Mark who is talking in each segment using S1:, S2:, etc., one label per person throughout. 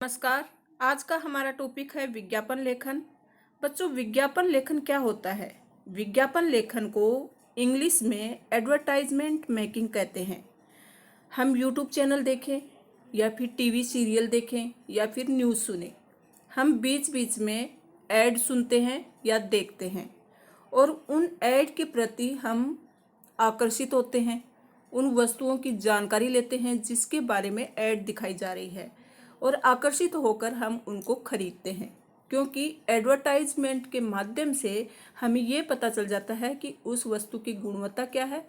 S1: नमस्कार। आज का हमारा टॉपिक है विज्ञापन लेखन। बच्चों, विज्ञापन लेखन क्या होता है? विज्ञापन लेखन को इंग्लिश में एडवर्टाइजमेंट मेकिंग कहते हैं। हम यूट्यूब चैनल देखें या फिर टीवी सीरियल देखें या फिर न्यूज़ सुने, हम बीच बीच में ऐड सुनते हैं या देखते हैं और उन ऐड के प्रति हम आकर्षित होते हैं। उन वस्तुओं की जानकारी लेते हैं जिसके बारे में ऐड दिखाई जा रही है और आकर्षित होकर हम उनको खरीदते हैं, क्योंकि एडवर्टाइजमेंट के माध्यम से हमें ये पता चल जाता है कि उस वस्तु की गुणवत्ता क्या है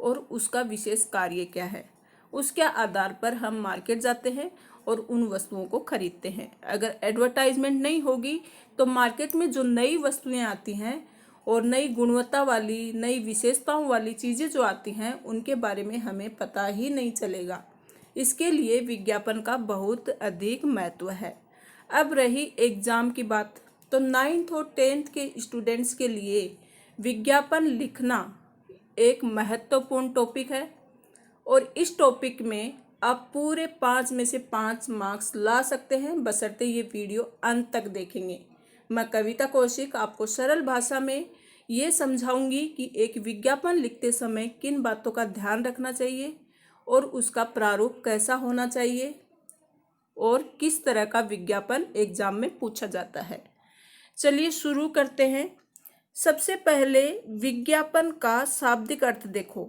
S1: और उसका विशेष कार्य क्या है। उसके आधार पर हम मार्केट जाते हैं और उन वस्तुओं को खरीदते हैं। अगर एडवर्टाइजमेंट नहीं होगी तो मार्केट में जो नई वस्तुएं आती हैं और नई गुणवत्ता वाली, नई विशेषताओं वाली चीज़ें जो आती हैं, उनके बारे में हमें पता ही नहीं चलेगा। इसके लिए विज्ञापन का बहुत अधिक महत्व है। अब रही एग्ज़ाम की बात, तो 9th और 10th के स्टूडेंट्स के लिए विज्ञापन लिखना एक महत्वपूर्ण टॉपिक है और इस टॉपिक में आप पूरे 5 में से 5 मार्क्स ला सकते हैं, बशर्ते ये वीडियो अंत तक देखेंगे। मैं कविता कौशिक आपको सरल भाषा में ये समझाऊंगी कि एक विज्ञापन लिखते समय किन बातों का ध्यान रखना चाहिए और उसका प्रारूप कैसा होना चाहिए और किस तरह का विज्ञापन एग्जाम में पूछा जाता है। चलिए शुरू करते हैं। सबसे पहले विज्ञापन का शाब्दिक अर्थ देखो।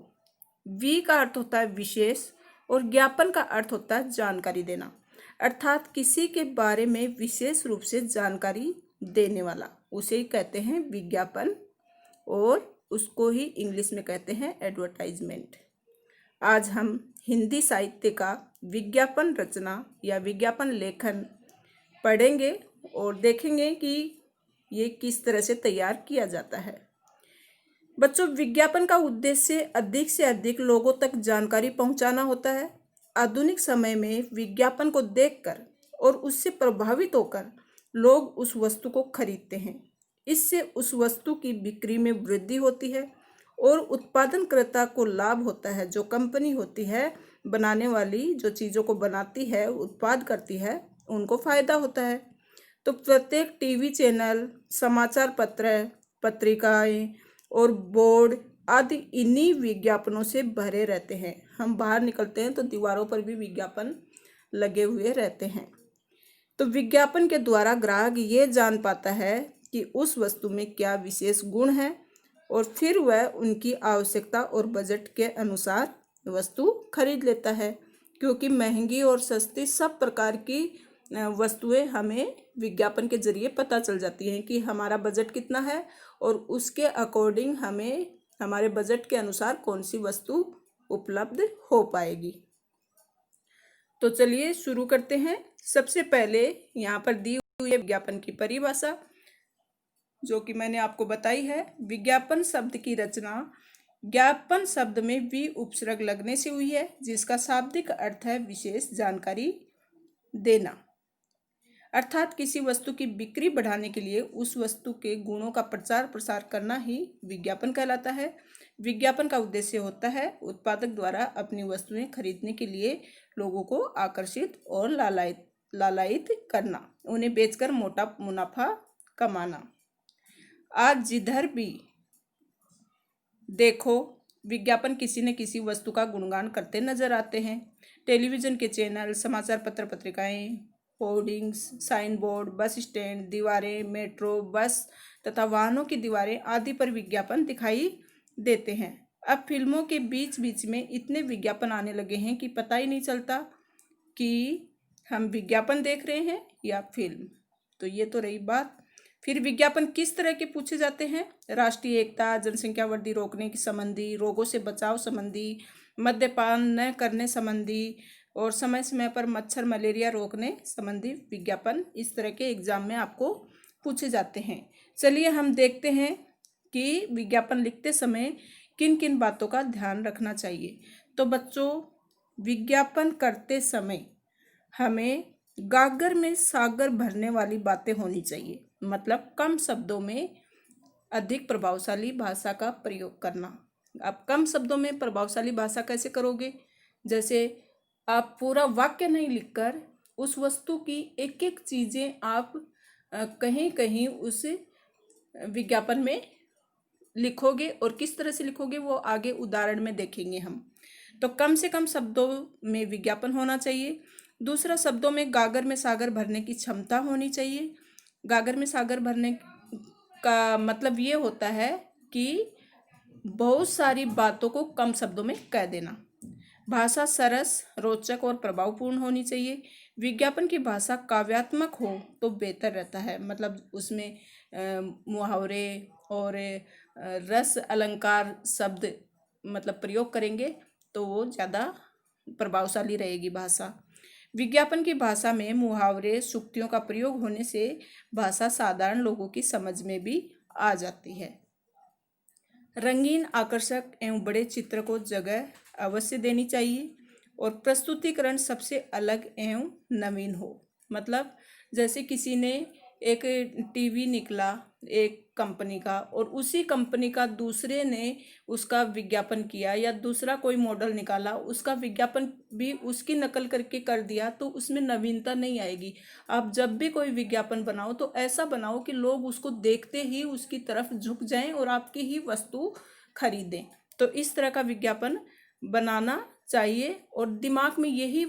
S1: वी का अर्थ होता है विशेष और ज्ञापन का अर्थ होता है जानकारी देना, अर्थात किसी के बारे में विशेष रूप से जानकारी देने वाला, उसे ही कहते हैं विज्ञापन और उसको ही इंग्लिश में कहते हैं एडवर्टाइजमेंट। आज हम हिंदी साहित्य का विज्ञापन रचना या विज्ञापन लेखन पढ़ेंगे और देखेंगे कि ये किस तरह से तैयार किया जाता है। बच्चों, विज्ञापन का उद्देश्य अधिक से अधिक लोगों तक जानकारी पहुंचाना होता है। आधुनिक समय में विज्ञापन को देखकर और उससे प्रभावित होकर लोग उस वस्तु को खरीदते हैं। इससे उस वस्तु की बिक्री में वृद्धि होती है और उत्पादनकर्ता को लाभ होता है। जो कंपनी होती है बनाने वाली, जो चीज़ों को बनाती है, उत्पाद करती है, उनको फायदा होता है। तो प्रत्येक टीवी चैनल, समाचार पत्र, पत्रिकाएं और बोर्ड आदि इन्हीं विज्ञापनों से भरे रहते हैं। हम बाहर निकलते हैं तो दीवारों पर भी विज्ञापन लगे हुए रहते हैं। तो विज्ञापन के द्वारा ग्राहक ये जान पाता है कि उस वस्तु में क्या विशेष गुण है और फिर वह उनकी आवश्यकता और बजट के अनुसार वस्तु खरीद लेता है, क्योंकि महंगी और सस्ती सब प्रकार की वस्तुएं हमें विज्ञापन के जरिए पता चल जाती हैं कि हमारा बजट कितना है और उसके अकॉर्डिंग हमें हमारे बजट के अनुसार कौन सी वस्तु उपलब्ध हो पाएगी। तो चलिए शुरू करते हैं। सबसे पहले यहाँ पर दी हुई है विज्ञापन की परिभाषा, जो कि मैंने आपको बताई है। विज्ञापन शब्द की रचना ज्ञापन शब्द में वी उपसर्ग लगने से हुई है, जिसका शाब्दिक अर्थ है विशेष जानकारी देना, अर्थात किसी वस्तु की बिक्री बढ़ाने के लिए उस वस्तु के गुणों का प्रचार प्रसार करना ही विज्ञापन कहलाता है। विज्ञापन का उद्देश्य होता है उत्पादक द्वारा अपनी वस्तुएं खरीदने के लिए लोगों को आकर्षित और लालायित करना, उन्हें बेचकर मोटा मुनाफा कमाना। आज जिधर भी देखो विज्ञापन किसी न किसी वस्तु का गुणगान करते नजर आते हैं। टेलीविजन के चैनल, समाचार पत्र पत्रिकाएं, hoardings, sign board, bus stand, दीवारें, मेट्रो, बस तथा वाहनों की दीवारें आदि पर विज्ञापन दिखाई देते हैं। अब फिल्मों के बीच बीच में इतने विज्ञापन आने लगे हैं कि पता ही नहीं चलता कि हम विज्ञापन देख रहे हैं या फिल्म। तो ये तो रही बात। फिर विज्ञापन किस तरह के पूछे जाते हैं? राष्ट्रीय एकता, जनसंख्या वृद्धि रोकने के संबंधी, रोगों से बचाव संबंधी, मद्यपान न करने संबंधी और समय समय पर मच्छर मलेरिया रोकने संबंधी विज्ञापन इस तरह के एग्जाम में आपको पूछे जाते हैं। चलिए हम देखते हैं कि विज्ञापन लिखते समय किन किन बातों का ध्यान रखना चाहिए। तो बच्चों, विज्ञापन करते समय हमें गागर में सागर भरने वाली बातें होनी चाहिए, मतलब कम शब्दों में अधिक प्रभावशाली भाषा का प्रयोग करना। आप कम शब्दों में प्रभावशाली भाषा कैसे करोगे? जैसे आप पूरा वाक्य नहीं लिखकर उस वस्तु की एक एक चीज़ें आप कहीं कहीं उस विज्ञापन में लिखोगे, और किस तरह से लिखोगे वो आगे उदाहरण में देखेंगे हम। तो कम से कम शब्दों में विज्ञापन होना चाहिए। दूसरा, शब्दों में गागर में सागर भरने की क्षमता होनी चाहिए। गागर में सागर भरने का मतलब ये होता है कि बहुत सारी बातों को कम शब्दों में कह देना। भाषा सरस, रोचक और प्रभावपूर्ण होनी चाहिए। विज्ञापन की भाषा काव्यात्मक हो तो बेहतर रहता है, मतलब उसमें मुहावरे और रस अलंकार शब्द मतलब प्रयोग करेंगे तो वो ज़्यादा प्रभावशाली रहेगी भाषा। विज्ञापन की भाषा में मुहावरे, सूक्तियों का प्रयोग होने से भाषा साधारण लोगों की समझ में भी आ जाती है। रंगीन, आकर्षक एवं बड़े चित्र को जगह अवश्य देनी चाहिए, और प्रस्तुतिकरण सबसे अलग एवं नवीन हो। मतलब जैसे किसी ने एक टीवी निकला एक कंपनी का, और उसी कंपनी का दूसरे ने उसका विज्ञापन किया, या दूसरा कोई मॉडल निकाला उसका विज्ञापन भी उसकी नकल करके कर दिया, तो उसमें नवीनता नहीं आएगी। आप जब भी कोई विज्ञापन बनाओ तो ऐसा बनाओ कि लोग उसको देखते ही उसकी तरफ झुक जाएं और आपकी ही वस्तु खरीदें। तो इस तरह का विज्ञापन बनाना चाहिए, और दिमाग में यही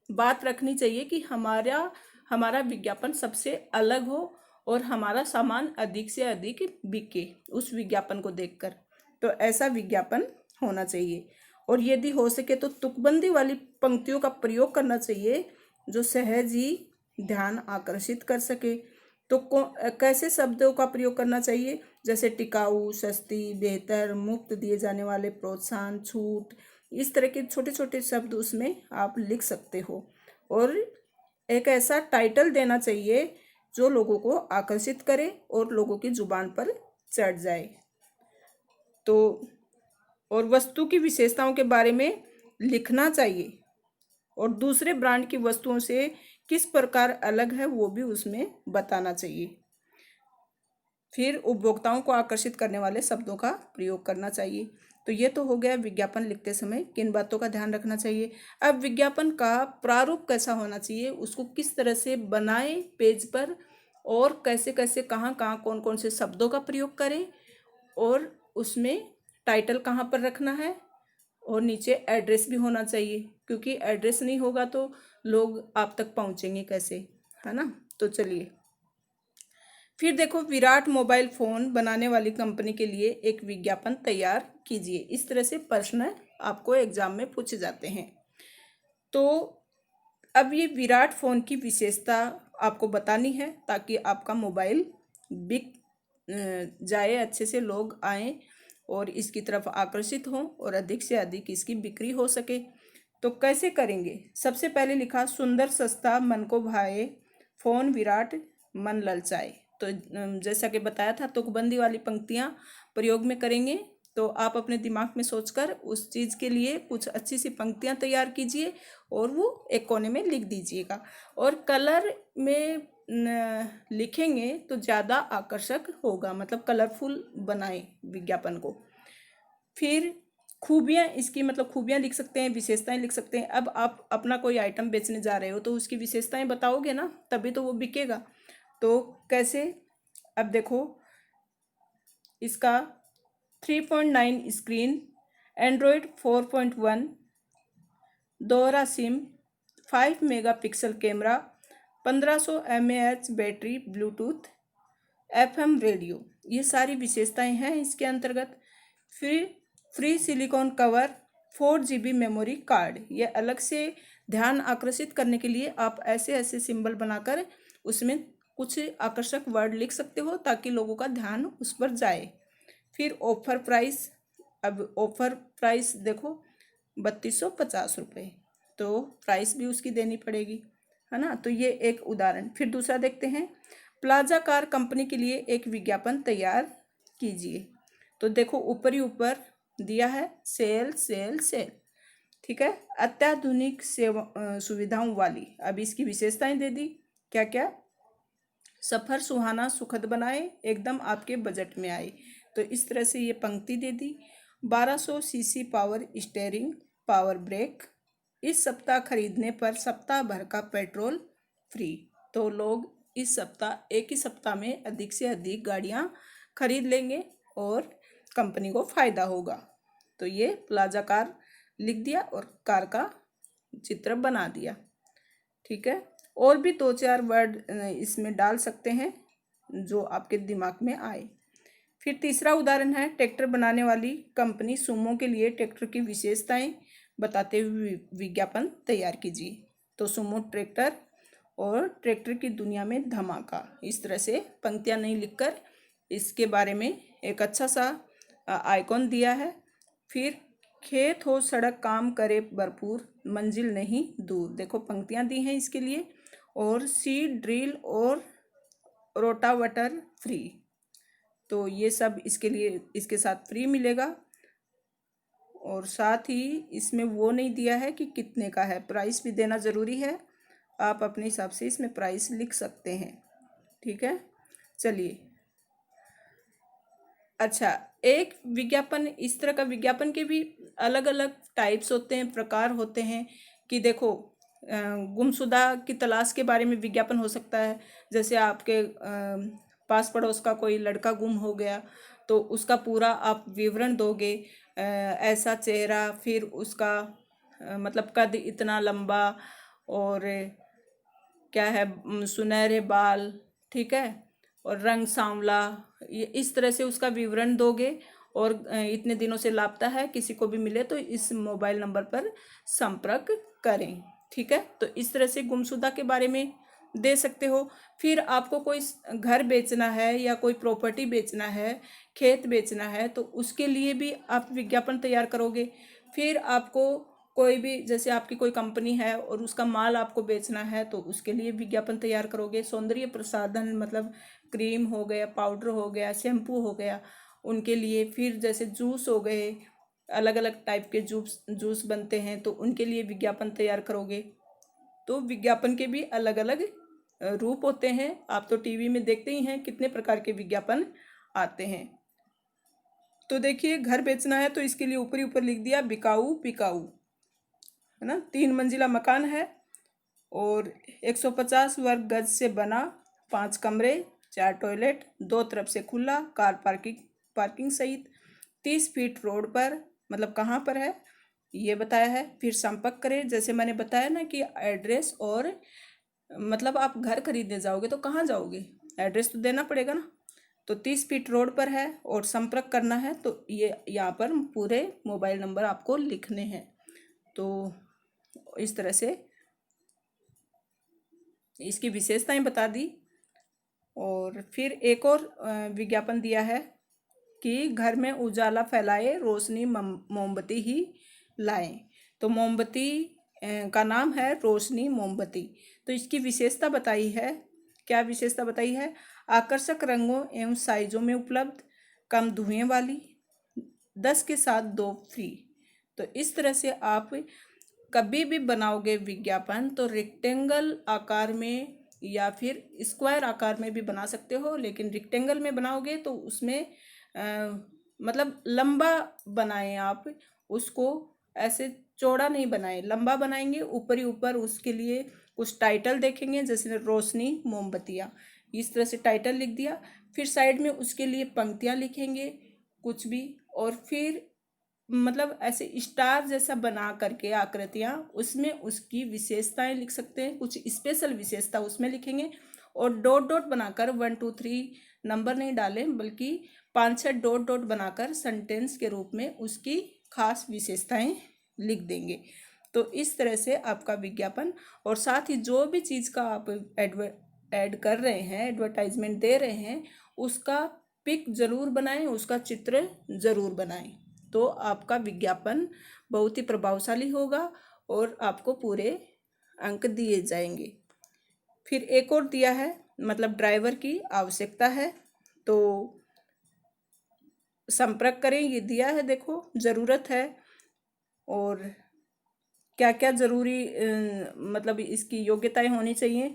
S1: बात रखनी चाहिए कि हमारा विज्ञापन सबसे अलग हो और हमारा सामान अधिक से अधिक बिके उस विज्ञापन को देखकर। तो ऐसा विज्ञापन होना चाहिए। और यदि हो सके तो तुकबंदी वाली पंक्तियों का प्रयोग करना चाहिए जो सहज ही ध्यान आकर्षित कर सके। तो कैसे शब्दों का प्रयोग करना चाहिए? जैसे टिकाऊ, सस्ती, बेहतर, मुफ्त दिए जाने वाले, प्रोत्साहन, छूट, इस तरह के छोटे छोटे शब्द उसमें आप लिख सकते हो। और एक ऐसा टाइटल देना चाहिए जो लोगों को आकर्षित करे और लोगों की जुबान पर चढ़ जाए। तो और वस्तु की विशेषताओं के बारे में लिखना चाहिए, और दूसरे ब्रांड की वस्तुओं से किस प्रकार अलग है वो भी उसमें बताना चाहिए। फिर उपभोक्ताओं को आकर्षित करने वाले शब्दों का प्रयोग करना चाहिए। तो ये तो हो गया विज्ञापन लिखते समय किन बातों का ध्यान रखना चाहिए। अब विज्ञापन का प्रारूप कैसा होना चाहिए, उसको किस तरह से बनाएं पेज पर, और कैसे कैसे कहाँ कहाँ कौन कौन से शब्दों का प्रयोग करें, और उसमें टाइटल कहाँ पर रखना है, और नीचे एड्रेस भी होना चाहिए, क्योंकि एड्रेस नहीं होगा तो लोग आप तक पहुँचेंगे कैसे, है ना। तो चलिए फिर देखो, विराट मोबाइल फ़ोन बनाने वाली कंपनी के लिए एक विज्ञापन तैयार कीजिए। इस तरह से प्रश्न आपको एग्जाम में पूछे जाते हैं। तो अब ये विराट फ़ोन की विशेषता आपको बतानी है ताकि आपका मोबाइल बिक जाए, अच्छे से लोग आएँ और इसकी तरफ आकर्षित हों और अधिक से अधिक इसकी बिक्री हो सके। तो कैसे करेंगे? सबसे पहले लिखा, सुंदर, सस्ता, मन को भाए, फ़ोन विराट, मन ललचाए। तो जैसा कि बताया था, तुकबंदी वाली पंक्तियाँ प्रयोग में करेंगे। तो आप अपने दिमाग में सोचकर उस चीज़ के लिए कुछ अच्छी सी पंक्तियाँ तैयार कीजिए और वो एक कोने में लिख दीजिएगा। और कलर में लिखेंगे तो ज़्यादा आकर्षक होगा, मतलब कलरफुल बनाएं विज्ञापन को। फिर खूबियाँ, इसकी मतलब खूबियाँ लिख सकते हैं, विशेषताएं लिख सकते हैं। अब आप अपना कोई आइटम बेचने जा रहे हो तो उसकी विशेषताएं बताओगे ना, तभी तो वो बिकेगा। तो कैसे? अब देखो, इसका 3.9 स्क्रीन, एंड्रॉयड 4.1, दोहरा SIM, 5 megapixel camera, 1500 mAh battery, Bluetooth, FM radio, ये सारी विशेषताएं हैं इसके अंतर्गत। फिर free silicon cover, 4 GB memory card. ये अलग से ध्यान आकर्षित करने के लिए आप ऐसे ऐसे सिंबल बनाकर उसमें कुछ आकर्षक वर्ड लिख सकते हो ताकि लोगों का ध्यान उस पर जाए। फिर ऑफर प्राइस, अब ऑफर प्राइस देखो 3250 रुपये, तो प्राइस भी उसकी देनी पड़ेगी, है ना। तो ये एक उदाहरण। फिर दूसरा देखते हैं, प्लाजा कार कंपनी के लिए एक विज्ञापन तैयार कीजिए। तो देखो ऊपर ही ऊपर दिया है, सेल सेल सेल, ठीक है, अत्याधुनिक सेवा सुविधाओं वाली। अब इसकी विशेषताएं दे दी, क्या क्या? सफ़र सुहाना सुखद बनाए, एकदम आपके बजट में आए। तो इस तरह से ये पंक्ति दे दी। 1200 cc power steering, power brake, इस सप्ताह खरीदने पर सप्ताह भर का पेट्रोल फ्री। तो लोग इस सप्ताह एक ही सप्ताह में अधिक से अधिक गाड़ियां खरीद लेंगे और कंपनी को फ़ायदा होगा। तो ये प्लाजा कार लिख दिया और कार का चित्र बना दिया। ठीक है, और भी 2-4 वर्ड इसमें डाल सकते हैं जो आपके दिमाग में आए। फिर तीसरा उदाहरण है, ट्रैक्टर बनाने वाली कंपनी सुमो के लिए ट्रैक्टर की विशेषताएं बताते हुए विज्ञापन तैयार कीजिए। तो सुमो ट्रैक्टर और ट्रैक्टर की दुनिया में धमाका, इस तरह से पंक्तियां नहीं लिखकर इसके बारे में एक अच्छा सा आइकॉन दिया है। फिर खेत हो सड़क काम करे भरपूर, मंजिल नहीं दूर, देखो पंक्तियां दी हैं इसके लिए। और सीड ड्रिल और रोटावेटर फ्री, तो ये सब इसके लिए इसके साथ फ्री मिलेगा। और साथ ही इसमें वो नहीं दिया है कि कितने का है, प्राइस भी देना ज़रूरी है। आप अपने हिसाब से इसमें प्राइस लिख सकते हैं। ठीक है, चलिए। अच्छा, एक विज्ञापन, इस तरह का विज्ञापन के भी अलग अलग टाइप्स होते हैं, प्रकार होते हैं। कि देखो, गुमशुदा की तलाश के बारे में विज्ञापन हो सकता है। जैसे आपके पास पड़ोस का कोई लड़का गुम हो गया, तो उसका पूरा आप विवरण दोगे। ऐसा चेहरा, फिर उसका मतलब कद इतना लंबा, और क्या है, सुनहरे बाल, ठीक है, और रंग सांवला, ये इस तरह से उसका विवरण दोगे। और इतने दिनों से लापता है, किसी को भी मिले तो इस मोबाइल नंबर पर संपर्क करें। ठीक है, तो इस तरह से गुमशुदा के बारे में दे सकते हो। फिर आपको कोई घर बेचना है या कोई प्रॉपर्टी बेचना है, खेत बेचना है, तो उसके लिए भी आप विज्ञापन तैयार करोगे। फिर आपको कोई भी, जैसे आपकी कोई कंपनी है और उसका माल आपको बेचना है, तो उसके लिए विज्ञापन तैयार करोगे। सौंदर्य प्रसाधन मतलब क्रीम हो गया, पाउडर हो गया, शैम्पू हो गया, उनके लिए। फिर जैसे जूस हो गए, अलग अलग टाइप के जूस बनते हैं, तो उनके लिए विज्ञापन तैयार करोगे। तो विज्ञापन के भी अलग अलग रूप होते हैं। आप तो टीवी में देखते ही हैं कितने प्रकार के विज्ञापन आते हैं। तो देखिए, घर बेचना है तो इसके लिए ऊपर ही ऊपर लिख दिया बिकाऊ पिकाऊ, है ना। 3 मंजिला मकान है और 150 वर्ग गज से बना, 5 कमरे, 4 टॉयलेट, 2 तरफ से खुला, कार पार्किंग सहित, 30 फीट रोड पर, मतलब कहाँ पर है ये बताया है। फिर संपर्क करें, जैसे मैंने बताया ना कि एड्रेस, और मतलब आप घर खरीदने जाओगे तो कहाँ जाओगे, एड्रेस तो देना पड़ेगा ना। तो 30 फीट रोड पर है और संपर्क करना है, तो ये यहाँ पर पूरे मोबाइल नंबर आपको लिखने हैं। तो इस तरह से इसकी विशेषताएं बता दी। और फिर एक और विज्ञापन दिया है कि घर में उजाला फैलाए, रोशनी मोमबत्ती ही लाएं। तो मोमबत्ती का नाम है रोशनी मोमबत्ती। तो इसकी विशेषता बताई है, क्या विशेषता बताई है, आकर्षक रंगों एवं साइजों में उपलब्ध, कम धुएं वाली, 10 के साथ 2 फ्री। तो इस तरह से आप कभी भी बनाओगे विज्ञापन तो रेक्टेंगल आकार में या फिर स्क्वायर आकार में भी बना सकते हो, लेकिन रेक्टेंगल में बनाओगे तो उसमें मतलब लंबा बनाएं आप उसको, ऐसे चौड़ा नहीं बनाएं, लंबा बनाएंगे। ऊपर ही ऊपर उसके लिए कुछ टाइटल देखेंगे, जैसे रोशनी मोमबत्तियाँ, इस तरह से टाइटल लिख दिया। फिर साइड में उसके लिए पंक्तियाँ लिखेंगे कुछ भी, और फिर मतलब ऐसे स्टार जैसा बना करके आकृतियाँ, उसमें उसकी विशेषताएं लिख सकते हैं, कुछ स्पेशल विशेषता उसमें लिखेंगे। और डॉट डॉट बनाकर 1 2 3 नंबर नहीं डालें, बल्कि 5-6 डॉट डॉट बनाकर सेंटेंस के रूप में उसकी खास विशेषताएं लिख देंगे। तो इस तरह से आपका विज्ञापन, और साथ ही जो भी चीज़ का आप ऐड कर रहे हैं, एडवर्टाइजमेंट दे रहे हैं, उसका पिक जरूर बनाएं, उसका चित्र जरूर बनाएं। तो आपका विज्ञापन बहुत ही प्रभावशाली होगा और आपको पूरे अंक दिए जाएंगे। फिर एक और दिया है, मतलब ड्राइवर की आवश्यकता है तो संपर्क करें, ये दिया है, देखो ज़रूरत है। और क्या क्या ज़रूरी मतलब इसकी योग्यताएं होनी चाहिए,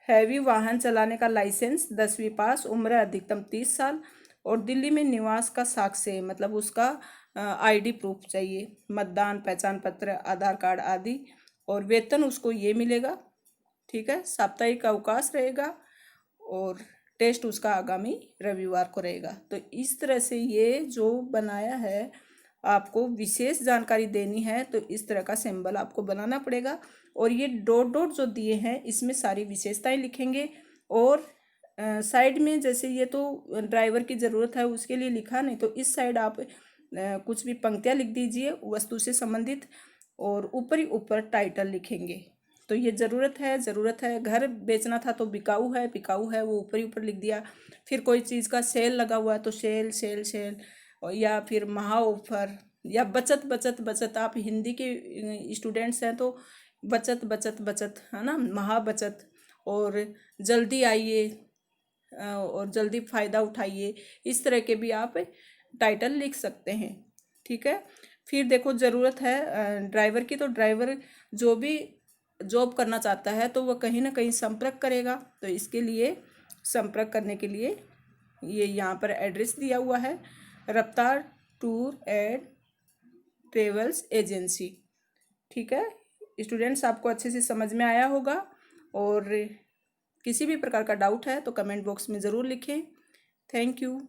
S1: हैवी वाहन चलाने का लाइसेंस, 10वीं पास, उम्र अधिकतम 30 साल, और दिल्ली में निवास का साक्ष्य, मतलब उसका आईडी प्रूफ चाहिए, मतदान पहचान पत्र, आधार कार्ड आदि, और वेतन उसको ये मिलेगा। ठीक है, साप्ताहिक अवकाश रहेगा और टेस्ट उसका आगामी रविवार को रहेगा। तो इस तरह से ये जो बनाया है, आपको विशेष जानकारी देनी है तो इस तरह का सिंबल आपको बनाना पड़ेगा। और ये डॉट डॉट जो दिए हैं इसमें सारी विशेषताएं लिखेंगे। और साइड में जैसे ये तो ड्राइवर की ज़रूरत है उसके लिए लिखा, नहीं तो इस साइड आप कुछ भी पंक्तियाँ लिख दीजिए वस्तु से संबंधित, और ऊपर ही ऊपर टाइटल लिखेंगे। तो ये ज़रूरत है। घर बेचना था तो बिकाऊ है वो ऊपर ही ऊपर लिख दिया। फिर कोई चीज़ का सेल लगा हुआ है तो सेल सेल सेल, या फिर महा ऑफर, या बचत बचत बचत। आप हिंदी के स्टूडेंट्स हैं तो बचत बचत बचत है ना, महा बचत। और जल्दी आइए और जल्दी फ़ायदा उठाइए, इस तरह के भी आप टाइटल लिख सकते हैं। ठीक है, फिर देखो ज़रूरत है ड्राइवर की, तो ड्राइवर जो भी जॉब करना चाहता है तो वह कहीं ना कहीं संपर्क करेगा। तो इसके लिए संपर्क करने के लिए ये यहाँ पर एड्रेस दिया हुआ है, रफ्तार टूर एंड ट्रेवल्स एजेंसी। ठीक है स्टूडेंट्स, आपको अच्छे से समझ में आया होगा। और किसी भी प्रकार का डाउट है तो कमेंट बॉक्स में ज़रूर लिखें। Thank you.